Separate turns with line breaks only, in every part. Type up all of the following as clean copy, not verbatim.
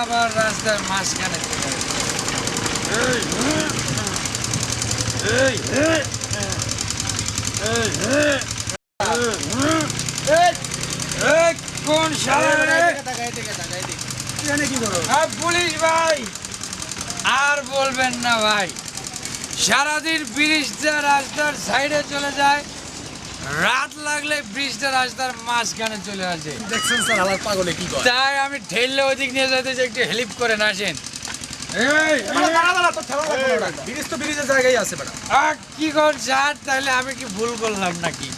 আবার রাস্তার মাঝখানে চলে কোন পুলিশ ভাই আর বলবেন না ভাই, সারাদিন ব্রিজটা রাস্তার সাইডে চলে যায়, রাত লাগলে ব্রিজটা রাস্তার মাঝখানে চলে আসে।
দেখছেন স্যার আমার পাগলে কি করে,
তাই আমি ঠেললে ওদিক নিয়ে যেতে যে একটু হেল্প করে না আসেন।
ব্রিজ তো ব্রিজের জায়গায় আছে বেটা,
কি কর স্যার, তাহলে আমি কি ভুল করলাম নাকি?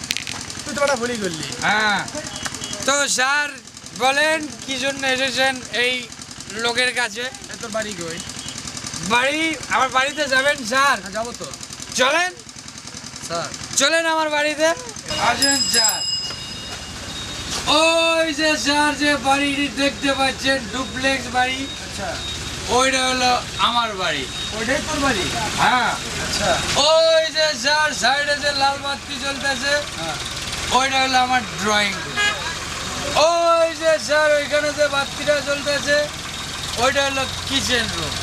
তুই তো বেটা ভুলই করলি।
হ্যাঁ, তো স্যার বলেন কি জন্য এসেছেন এই লোকের কাছে?
তোর বাড়ি কই?
বাড়ি আমার বাড়িতে যাবেন স্যার?
যাবো তো
চলেন
স্যার,
চলেন আমার বাড়িতে আসেন স্যার। ওই যে স্যার যে বাড়িটি দেখতে পাচ্ছেন ডুপ্লেক্স বাড়ি,
আচ্ছা
ওইটা হলো আমার বাড়ি।
ওইটাই তোর বাড়ি?
হ্যাঁ।
আচ্ছা
ওই যে স্যার সাইডে যে লাল বাতি জ্বলতেছে, ওইটা হলো আমার ড্রয়িং রুম। ওই যে স্যার ওইখানে যে বাতিটা জ্বলতেছে, ওইটা হলো কিচেন রুম।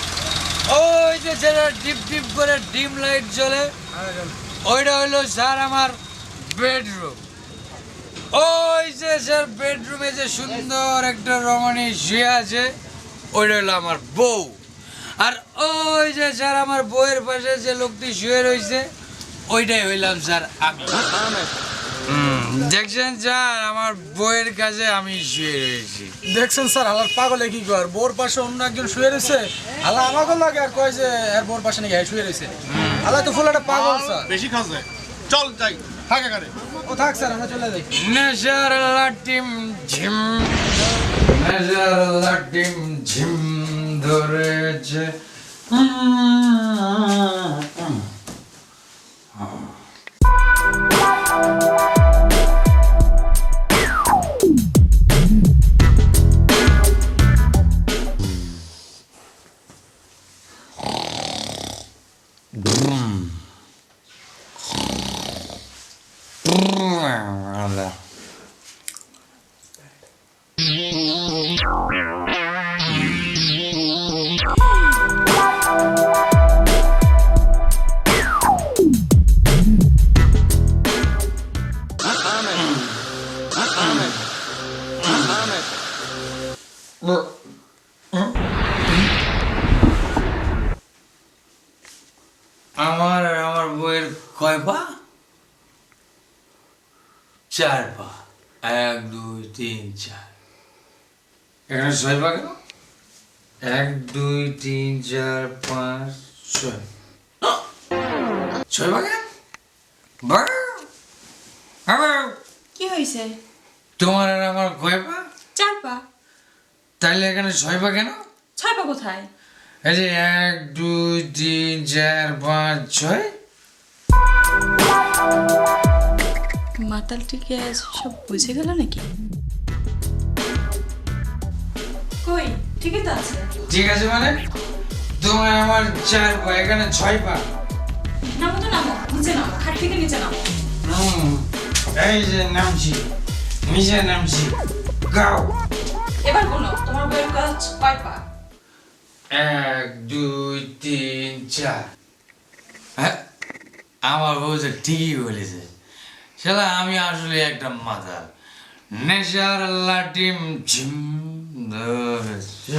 ওই যে স্যার ডিপ ডিপ করে ডিম লাইট জ্বলে, ওইটা হলো স্যার আমার বেডরুম। ওই যে স্যার বেডরুমে যে সুন্দর একটা রমণী শুয়ে আছে, ওইটা হলো আমার বউ। আর ওই যে স্যার আমার বউয়ের পাশে যে লোকটি শুয়ে রয়েছে, ওইটাই হইলাম স্যার আমি। দেখছেন স্যার আমার বউয়ের কাছে আমি শুয়ে রয়েছি।
দেখছেন স্যার আমার পাগলে কি কর, বোর পাশে অন্য একজন শুয়ে রয়েছে, আল্লাহ আমাকে লাগে আর কয় যে এর বোর পাশে নাকি শুয়ে রয়েছে। আল্লাহ তো ফুল একটা পাগল স্যার,
বেশি খাচ্ছে। চল যাই, থাক এখানে।
ও থাক স্যার, আমরা চলে যাই।
নেশার লাটিম ঝিম, নেশার লাটিম ঝিম ধরেছে। আমার আর আমার বউয়ের কয় পা? 4 পা। 1 2 3 4। এখানে 6 পা কেন? 1 2 3 4 5 6। 6 পা কেন?
কি হয়েছে?
তোমার আর আমার কয় পা?
4 পা।
তাইলে এখানে 6 পা কেন?
6 পা কোথায়?
এই যে 1 2 3 4 5 6।
মাতালটিকে সব বুঝে গেল নাকি? কই, ঠিকই তো আছে।
ঠিক আছে মানে তোমার আমার 4 পা, এখানে 6 পা।
নামো তো নামো, নিচে নামো, খাট থেকে নিচে নামো।
এই যে নামছি, নিচে নামছি, গাও।
এবার বলো তোমার বইয়ের কাজ কয় পা?
1 2 3 4। হ্যাঁ, আমার বউ যে ঠিকই বলেছে, শালা আমি আসলে একটা মাতাল। নেশার লাটিম ঝিম ধরেছে।